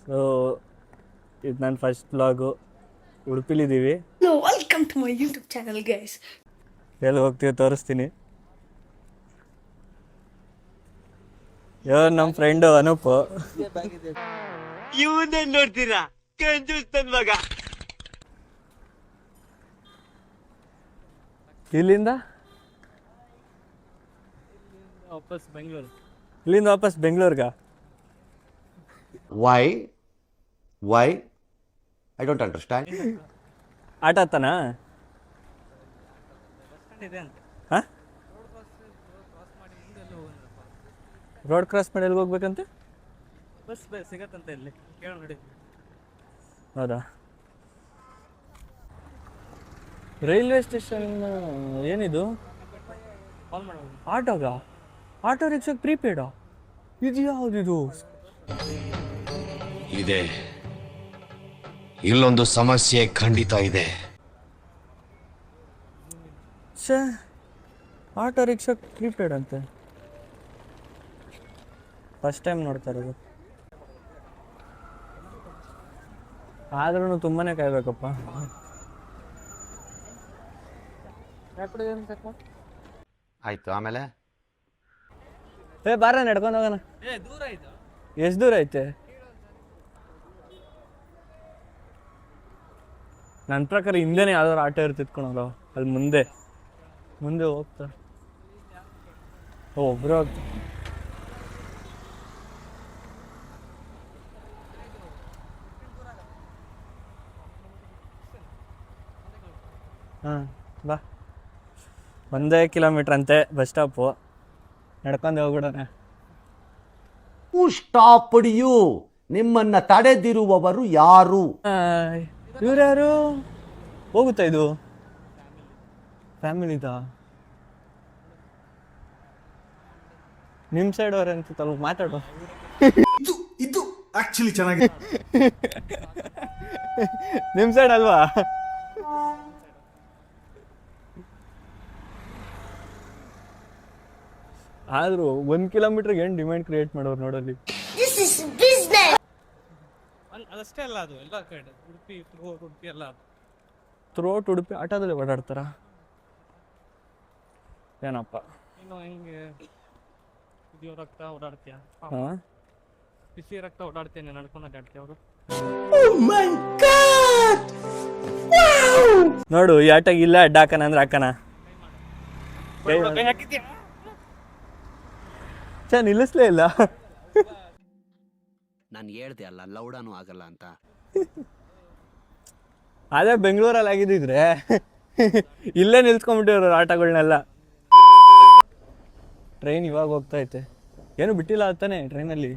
So ಇದು ನನ್ನ first vlog. ಉಡುಪಿಲಿದ್ದೀವಿ. Welcome to my YouTube channel guys. ಎಲ್ಲಿ ಹೋಗ್ತೀವಿ ತೋರಿಸ್ತೀನಿ. ಇವ್ರು ನಮ್ಮ ಫ್ರೆಂಡು ಅನೂಪ್. ಇವನ್ನೇನ್ ನೋಡ್ತೀರಾ, ಕಂಜೂಸ್ ನನ್ ಮಗ. ಇಲ್ಲಿಂದ ವಾಪಸ್ ಬೆಂಗಳೂರು. ಇಲ್ಲಿಂದ ವಾಪಸ್ ಬೆಂಗಳೂರ್ಗ. Why? I don't understand. ಆಟ ಆತನಾ? ಇದೆ ಅಂತ ಹಾಂ, ರೋಡ್ ಕ್ರಾಸ್ ಮಾಡಿ ಎಲ್ಲಿಗೆ ಹೋಗ್ಬೇಕಂತೆ? ಬಸ್ ಸಿಗತ್ತಂತ ಇಲ್ಲಿ ಕೇಳ ನೋಡಿ. ಹೌದಾ? ರೈಲ್ವೆ ಸ್ಟೇಷನ್ ಏನಿದು? ಕಾಲ್ ಮಾಡೋದು. ಆಟೋಗ? ಆಟೋ ರಿಕ್ಷಾಗೆ ಪ್ರೀಪೇಡಾ? ಇದು ಯಾವುದಿದು? ಇದೆ, ಇಲ್ಲೊಂದು ಸಮಸ್ಯೆ ಖಂಡಿತ ಇದೆ. ಛೇ, ಆಟೋ ರಿಕ್ಷಾಗೆ ಪ್ರೀಪೇಡ್ ಅಂತೆ. ಫಸ್ಟ್ ಟೈಮ್ ನೋಡ್ತಾ ಇರೋದು. ಆದ್ರೂ ತುಂಬಾನೇ ಕಾಯ್ಬೇಕಪ್ಪ. ಆಯ್ತು, ಆಮೇಲೆ ಬಾರ ನಡ್ಕೊಂಡು ಹೋಗೋಣ. ದೂರ ಆಯ್ತು. ಎಷ್ಟು ದೂರ ಐತೆ? ನನ್ನ ಪ್ರಕಾರ ಹಿಂದೆನೇ ಯಾವ್ದಾದ್ರು ಆಟೋ ಇರ್ತಿತ್ಕೊಳಲ್ಲ, ಅಲ್ಲಿ ಮುಂದೆ ಹೋಗ್ತಾ ಒಬ್ರು ಹೋಗ್ತಾ. ಹಾಂ ಬಾ. 1 ಕಿಲೋಮೀಟ್ರ್ ಅಂತೆ ಬಸ್ ಸ್ಟಾಪು. ನಡ್ಕೊಂಡು ಹೋಗ್ಬಿಡೋಣ. ಸ್ಟಾಪ್ಡ್ ಯು, ನಿಮ್ಮನ್ನ ತಡೆದಿರುವವರು ಯಾರು? ಇವ್ರು ಯಾರು? ಹೋಗುತ್ತಾ ಇದು? ಫ್ಯಾಮಿಲಿದಾ? ನಿಮ್ಮ ಸೈಡ್ ಅವ್ರೆ ಅಂತ ಮಾತಾಡೋ. ಇದು ಆಕ್ಚುಲಿ ಚೆನ್ನಾಗಿ ನಿಮ್ಮ ಸೈಡ್ ಅಲ್ವಾ? ಆದ್ರೂ 1 ಕಿಲೋಮೀಟರ್ಗೆ ಏನು ಡಿಮ್ಯಾಂಡ್ ಕ್ರಿಯೇಟ್ ಮಾಡೋರು ನೋಡಲ್ಲಿ. ಅದಷ್ಟೇ ಅಲ್ಲ, ಅದು ಎಲ್ಲ ಕಡೆ ಉಡುಪಿ ಎಲ್ಲ ಥ್ರೋಟ್ ಉಡುಪಿ ಆಟೋದಲ್ಲಿ ಓಡಾಡ್ತಾರ ಏನಪ್ಪ? ಇನ್ನು ಹೆಂಗೆ ಕುದಿಯೋ ರಕ್ತ ಓಡಾಡ್ತೀಯ, ಹಾಂ, ಬಿಸಿ ರಕ್ತ ಓಡಾಡ್ತೇನೆ, ನಡ್ಕೊಂಡು ಅಡ್ಡಾಡ್ತೀಯ ಅವರು. ನೋಡು ಈ ಆಟೋಗೆ ಇಲ್ಲ ಅಡ್ಡ ಹಾಕನ ಅಂದ್ರೆ ಹಾಕನ. ಚಾ ನಿಲ್ಲಿಸ್ಲೇ ಇಲ್ಲ. ನಾನು ಹೇಳ್ದೆ ಅಲ್ಲ, ಲೌಡಾನು ಆಗಲ್ಲ ಅಂತ. ಅದೇ ಬೆಂಗಳೂರಲ್ಲಿ ಆಗಿದ್ದಿದ್ರೆ ಇಲ್ಲೇ ನಿಲ್ಸ್ಕೊಂಡ್ಬಿಟ್ಟಿವ್ರು ಆಟೋಗಳನ್ನೆಲ್ಲ. ಟ್ರೈನ್ ಇವಾಗ ಹೋಗ್ತಾ ಐತೆ, ಏನು ಬಿಟ್ಟಿಲ್ಲ ತಾನೆ ಟ್ರೈನಲ್ಲಿ.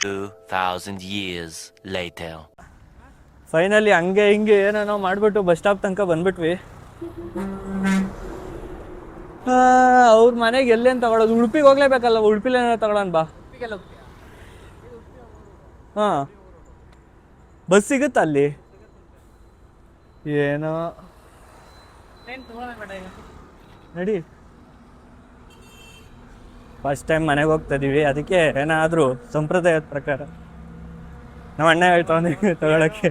2000 years later. ಫೈನಲಿ ಹಂಗೆ ಹಿಂಗೆ ಏನೋ ಮಾಡ್ಬಿಟ್ಟು ಬಸ್ ಸ್ಟಾಪ್ ತನಕ ಬಂದ್ಬಿಟ್ವಿ. ಅವ್ರ ಮನೆಗೆ ಎಲ್ಲೇನು ತಗೊಳೋದು? ಉಡುಪಿಗೆ ಹೋಗ್ಲೇಬೇಕಲ್ಲ, ಉಡುಪಿಲಿ ಏನಾರು ತಗೊಳೋಣ ಬಾ. ಹಾಂ, ಬಸ್ ಸಿಗುತ್ತಾ ಅಲ್ಲಿ? ಏನೋ ನಡಿ. ಫಸ್ಟ್ ಟೈಮ್ ಮನೆಗೆ ಹೋಗ್ತಾ ಇದೀವಿ, ಅದಕ್ಕೆ ಏನಾದರೂ ಸಂಪ್ರದಾಯದ ಪ್ರಕಾರ ನಮ್ಮ ಅಣ್ಣ ಹೇಳ್ತಾವೆ ತಗೊಳಕ್ಕೆ.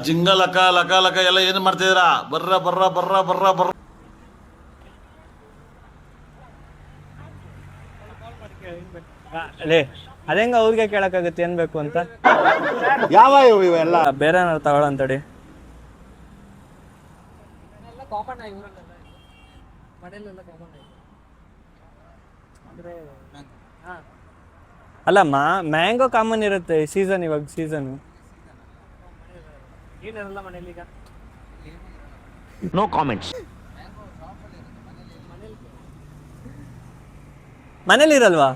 ಜಿಂಗ ಲಕ ಲಕ ಲಕ ಎಲ್ಲ ಏನು ಮಾಡ್ತಿದ್ದೀರಾ? ಬರ್ರ ಬರ್ರ ಬರ್ರ ಬರ್ರ ಬರ್ರ. ಅಲ್ಲೇ ಅದೇಂಗ ಅವ್ರಿಗೆ ಕೇಳಕ್ಕಾಗುತ್ತೆ ಏನ್ ಬೇಕು ಅಂತ. ಯಾವ ಇವೆಲ್ಲ ಬೇರೆ ಏನಾರು ತಗೊಳ್ಳಂತಡಿ. ಅಲ್ಲ ಮ್ಯಾಂಗೋ ಕಾಮನ್ ಇರುತ್ತೆ ಸೀಸನ್, ಇವಾಗ ಸೀಸನ್. ಏನಿರಲ್ಲ ಮನೇಲಿ ಈಗ. No comments. ಮನೇಲಿ ಇರಲ್ವಾ?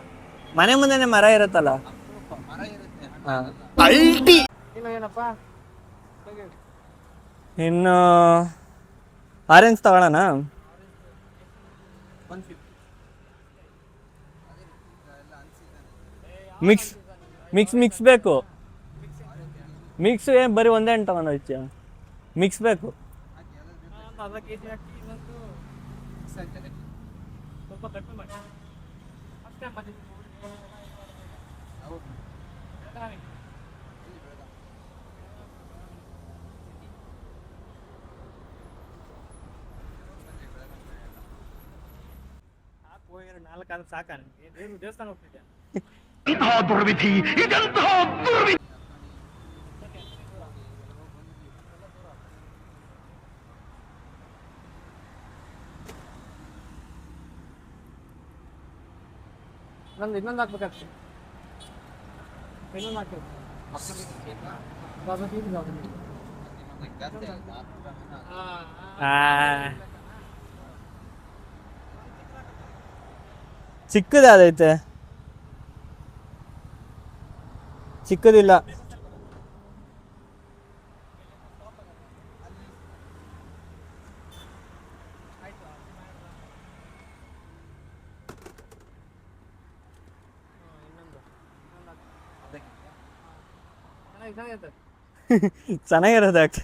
ಮನೆ ಮುಂದೆನೆ ಮರ ಇರುತ್ತಲ್ಲ. ಇನ್ನು ಆರೆಂಜ್ ತಗೊಳ್ಳೋಣ. ಮಿಕ್ಸ್ ಬೇಕು. ಮಿಕ್ಸ್ ಏನು ಬರೀ ಒಂದೇ ಹಣ್ಣು ತಗೊಂಡೋಯ್ತೀಯ? ಮಿಕ್ಸ್ ಬೇಕು. ಅರ್ಧ ಕೆಜಿ ಹಾಕಿ ಇನ್ನೊಂದು ಸ್ವಲ್ಪ ಕಡಿಮೆ ಮಾಡಿ ಅಷ್ಟೇ. ಹೋಗಿ 4 ಆದ್ರೆ ಸಾಕ ನಿಮ್ಗೆ? ದೇವಸ್ಥಾನ ಹೋಗ್ತಿದ್ಯಾ? ನಂದು ಇನ್ನೊಂದು ಹಾಕ್ಬೇಕಾಗ್ತದೆ. ಇನ್ನೊಂದು ಹಾಕ್ಬೇಕು. ಚಿಕ್ಕದಾದೈತೆ, ಚಿಕ್ಕದಿಲ್ಲ. ಚೆನ್ನಾಗಿರೋದು ಯಾಕೆ?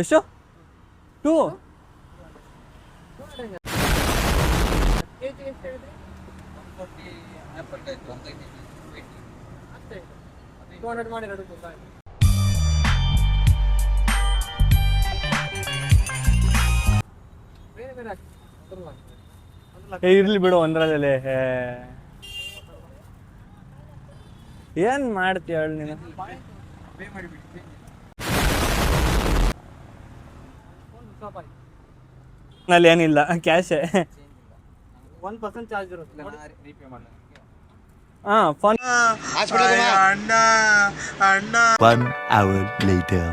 ಎಷ್ಟು? 2 200 ಮಾಡಿ ಇರ್ಲಿ ಬಿಡು ಒಂದ್ರಲ್ಲಿ. ಏನ್ ಮಾಡ್ತೀಯ ಹೇಳು ನೀನು? ನಲ್ಲಿ ಏನಿಲ್ಲ, ಕ್ಯಾಶೇ. 1% ಚಾರ್ಜ್ ಇರುತ್ತೆ. ಹಾ, ಫೋನ್. 1 hour later.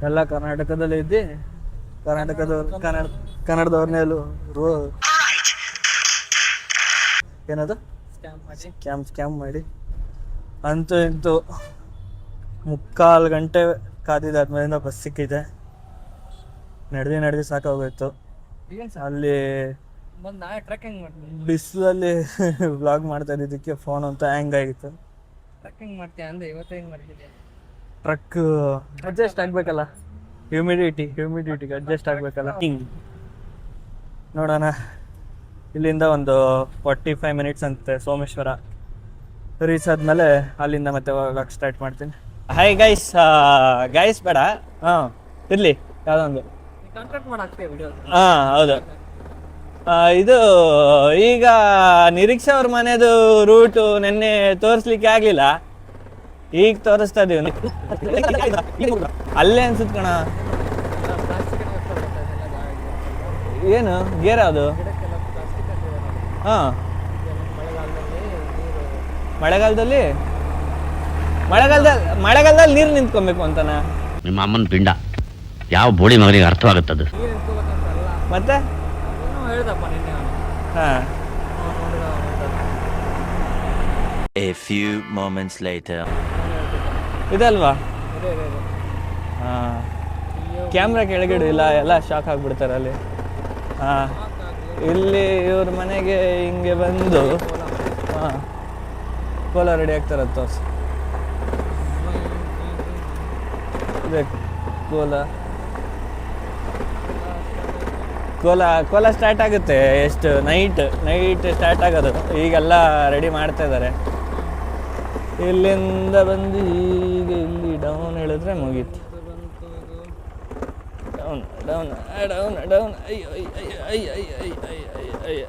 ಎಲ್ಲ ಕರ್ನಾಟಕದಲ್ಲಿ ಇದ್ದಿ, ಕನ್ನಡದವ್ರನ್ನೇ ಏನದು ಸ್ಕ್ಯಾಮ್ ಮಾಡಿ ಅಂತೂ ಇಂತೂ 3/4 ಗಂಟೆ ಕಾದಿದ್ದಾದ್ಮೇಲಿಂದ ಬಸ್ ಸಿಕ್ಕಿದೆ. ನಡೆದು ಸಾಕಾಗೋಯ್ತು. ಅಲ್ಲಿ ಟ್ರೆಕ್ಕಿಂಗ್ ಮಾಡ್ತೀನಿ. ಬಿಸಿಲಲ್ಲಿ ವ್ಲಾಗ್ ಮಾಡ್ತಾ ಇದ್ದಿದ್ದಕ್ಕೆ ಫೋನ್ ಅಂತ ಹ್ಯಾಂಗ್ ಆಗಿತ್ತು. ಟ್ರೆಕ್ಕಿಂಗ್ ಮಾಡ್ತೀಯ ಅಂದ್ರೆ ಇವತ್ತು ಹೆಂಗ್ ಮಾಡ್ತಿದ್ಯಾ? ಟ್ರಕ್ ಅಡ್ಜಸ್ಟ್ ಆಗ್ಬೇಕಲ್ಲ, ಹ್ಯೂಮಿಡಿಟಿಗೆ ಅಡ್ಜಸ್ಟ್ ಆಗ್ಬೇಕಲ್ಲ. ನೋಡೋಣ, ಇಲ್ಲಿಂದ ಒಂದು 45 ಮಿನಿಟ್ಸ್ ಅಂತೆ ಸೋಮೇಶ್ವರ ರೀಚ್ ಆದ್ಮೇಲೆ ಅಲ್ಲಿಂದ ಮತ್ತೆ ಹೋಗಕ್ಕೆ ಸ್ಟಾರ್ಟ್ ಮಾಡ್ತೀನಿ. ಹಾಯ್ ಗೈಸ್, ಗೈಸ್ ಬೇಡ, ಹಾಂ ಇರಲಿ ಯಾವುದೊಂದು ಕಾಂಟ್ಯಾಕ್ಟ್ ಮಾಡಾಕ್ತೀವಿ ವಿಡಿಯೋ. ಹಾಂ ಹೌದು. ಇದು ಈಗ ನಿರೀಕ್ಷಾ ಅವ್ರ ಮನೆದು ರೂಟು ನೆನ್ನೆ ತೋರಿಸ್ಲಿಕ್ಕೆ ಆಗಲಿಲ್ಲ, ಈಗ ತೋರಿಸ್ತಾ ಇದೀವಿ. ಅಲ್ಲೇ ಅನ್ಸುತ್ತೆ ಕಣ. ಏನು ಗೇರ್ ಅದು? ಹಾಂ, ಮಳೆಗಾಲದಲ್ಲಿ ನೀರು ನಿಂತ್ಕೊಬೇಕು ಅಂತನಾ? ನಿಮ್ಮ ಅಮ್ಮನ ಪಿಂಡ ಯಾವ ಬೋಳಿ ಮಗನಿಗೆ ಅರ್ಥವಾಗುತ್ತದು. ಮತ್ತೆ ಹೇಳ್ದಪ್ಪ ನಿನ್ನೆ. ಹಾಂ, A few moments later. ಇದಲ್ವಾ? ಹಾಂ, ಕ್ಯಾಮ್ರಾ ಕೆಳಗಡೆ ಇಲ್ಲ, ಎಲ್ಲ ಶಾಕ್ ಆಗಿಬಿಡ್ತಾರೆ ಅಲ್ಲಿ. ಹಾಂ, ಇಲ್ಲಿ ಇವ್ರ ಮನೆಗೆ ಹಿಂಗೆ ಬಂದು ಹಾಂ ಕೋಲ ರೆಡಿ ಆಗ್ತಾರಂತ ತೋರಿಸಿ. ಇದೆ ಕೋಲ ಸ್ಟಾರ್ಟ್ ಆಗುತ್ತೆ. ಎಷ್ಟು ನೈಟ್ ಸ್ಟಾರ್ಟ್ ಆಗೋದು. ಈಗೆಲ್ಲ ರೆಡಿ ಮಾಡ್ತಾ ಇದ್ದಾರೆ. ಇಲ್ಲಿಂದ ಬಂದು ಈಗ ಇಲ್ಲಿ ಡೌನ್ ಹೇಳಿದ್ರೆ ಮುಗೀತು. ಡೌನ್ ಅಯ್ಯೋ ಅಯ್ಯ